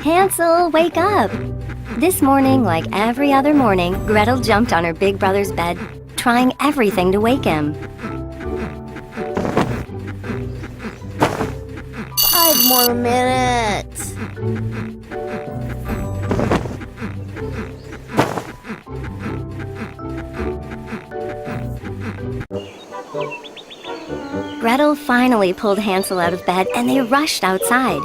Hansel, wake up! This morning, like every other morning, Gretel jumped on her big brother's bed, trying everything to wake him. 5 more minutes. Gretel finally pulled Hansel out of bed and they rushed outside.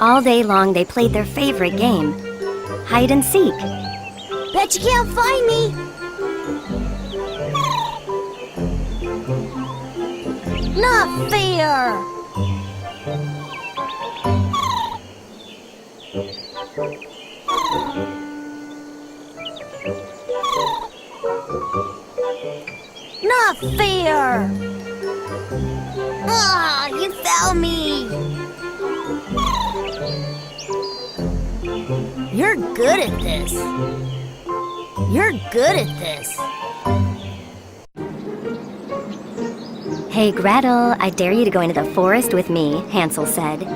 All day long they played their favorite game, hide and seek. Bet you can't find me. Not fair. Not fair. Ah, you found me. You're good at this. You're good at this. Hey, Gretel, I dare you to go into the forest with me, Hansel said.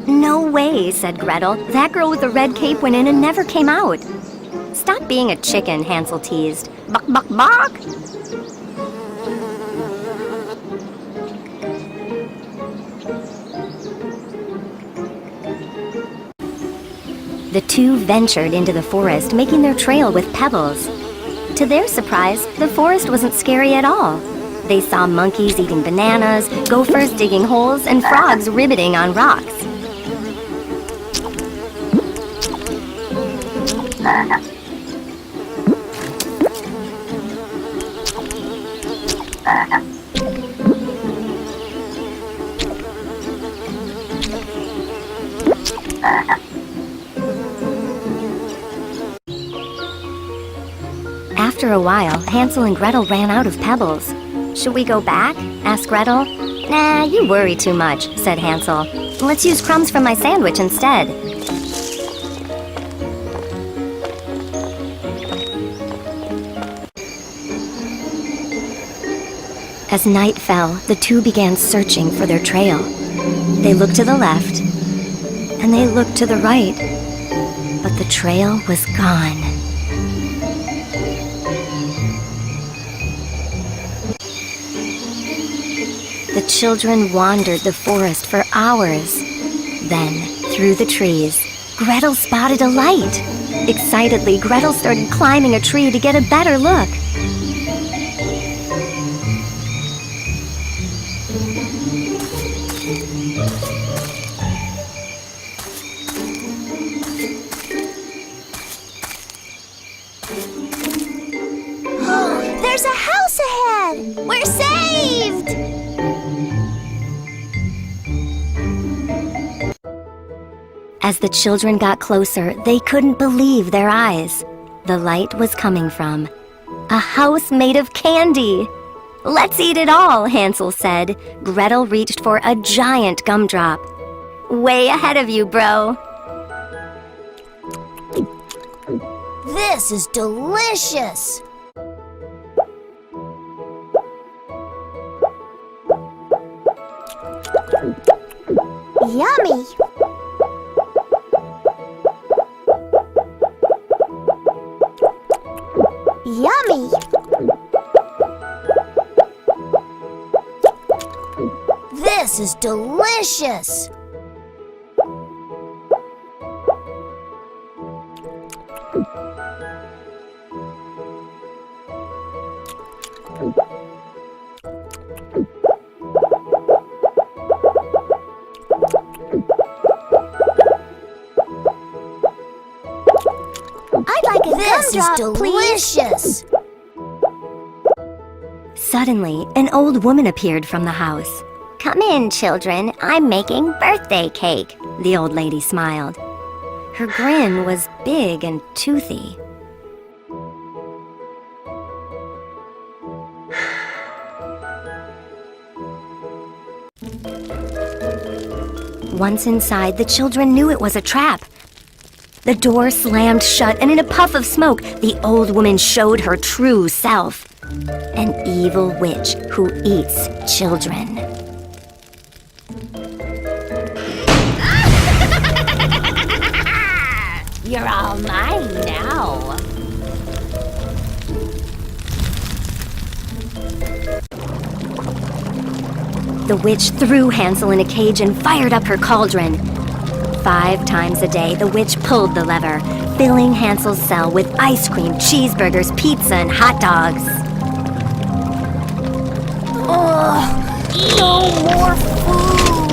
No way, said Gretel. That girl with the red cape went in and never came out. Stop being a chicken, Hansel teased. Buck, buck, buck! The two ventured into the forest, making their trail with pebbles. To their surprise, the forest wasn't scary at all. They saw monkeys eating bananas, gophers digging holes, and frogs ribbiting on rocks. After a while, Hansel and Gretel ran out of pebbles. Should we go back? Asked Gretel. Nah, you worry too much, said Hansel. Let's use crumbs from my sandwich instead. As night fell, the two began searching for their trail. They looked to the left, and they looked to the right, but the trail was gone. The children wandered the forest for hours. Then, through the trees, Gretel spotted a light. Excitedly, Gretel started climbing a tree to get a better look. There's a house ahead! We're saved! As the children got closer, they couldn't believe their eyes. The light was coming from a house made of candy. Let's eat it all, Hansel said. Gretel reached for a giant gumdrop. Way ahead of you, bro. This is delicious! Yummy! Yummy! This is delicious! I'd like a gumdrop, delicious! Suddenly, an old woman appeared from the house. Come in, children. I'm making birthday cake, the old lady smiled. Her grin was big and toothy. Once inside, the children knew it was a trap. The door slammed shut, and in a puff of smoke, the old woman showed her true self. An evil witch who eats children. You're all mine now. The witch threw Hansel in a cage and fired up her cauldron. 5 times a day, the witch pulled the lever, filling Hansel's cell with ice cream, cheeseburgers, pizza, and hot dogs. Ugh, no more food.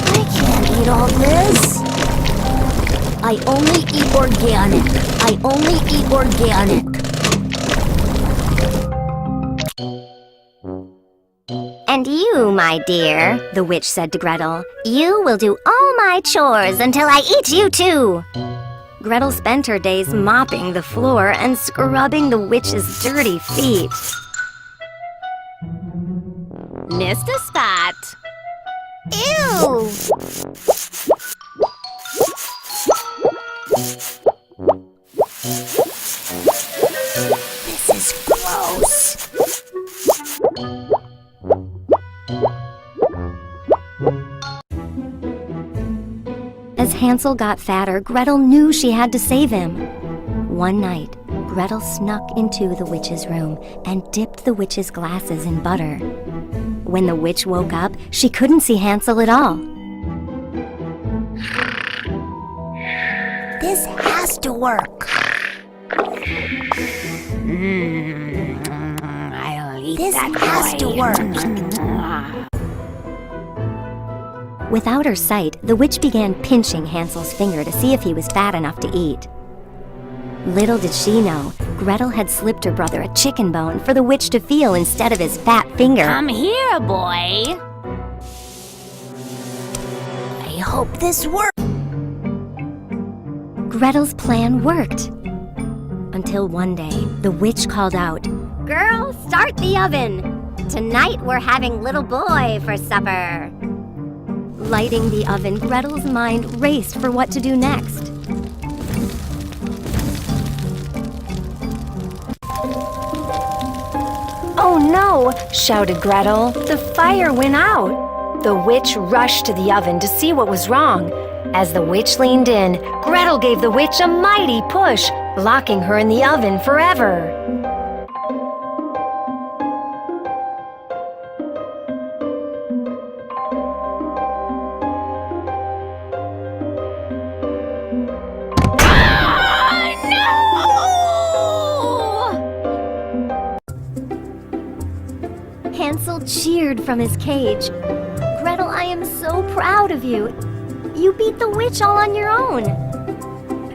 I can't eat all this. I only eat organic. I only eat organic. And you, my dear, the witch said to Gretel, you will do all my chores until I eat you too. Gretel spent her days mopping the floor and scrubbing the witch's dirty feet. Missed a spot. Ew! This is gross. As Hansel got fatter, Gretel knew she had to save him. One night, Gretel snuck into the witch's room and dipped the witch's glasses in butter. When the witch woke up, she couldn't see Hansel at all. This has to work. I'll eat this that has to work. Without her sight, the witch began pinching Hansel's finger to see if he was fat enough to eat. Little did she know, Gretel had slipped her brother a chicken bone for the witch to feel instead of his fat finger. Come here, boy. I hope this works. Gretel's plan worked. Until one day, the witch called out, "Girls, start the oven! Tonight we're having little boy for supper." Lighting the oven, Gretel's mind raced for what to do next. "Oh no!" shouted Gretel. "The fire went out!" The witch rushed to the oven to see what was wrong. As the witch leaned in, Gretel gave the witch a mighty push, locking her in the oven forever. Hansel cheered from his cage. "Gretel, I am so proud of you. You beat the witch all on your own."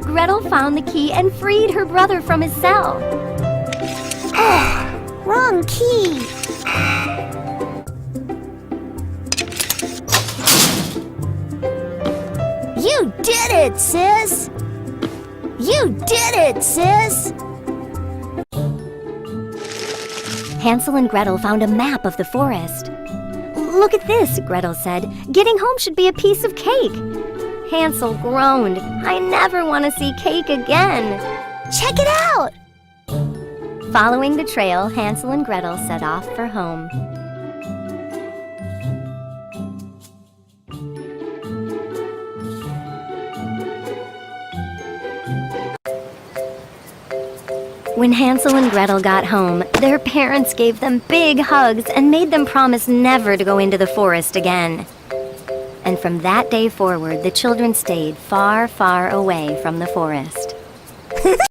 Gretel found the key and freed her brother from his cell. Wrong key. You did it, sis. You did it, sis. Hansel and Gretel found a map of the forest. "Look at this," Gretel said. "Getting home should be a piece of cake." Hansel groaned. "I never want to see cake again." Check it out. Following the trail, Hansel and Gretel set off for home. When Hansel and Gretel got home, their parents gave them big hugs and made them promise never to go into the forest again. And from that day forward, the children stayed far, far away from the forest.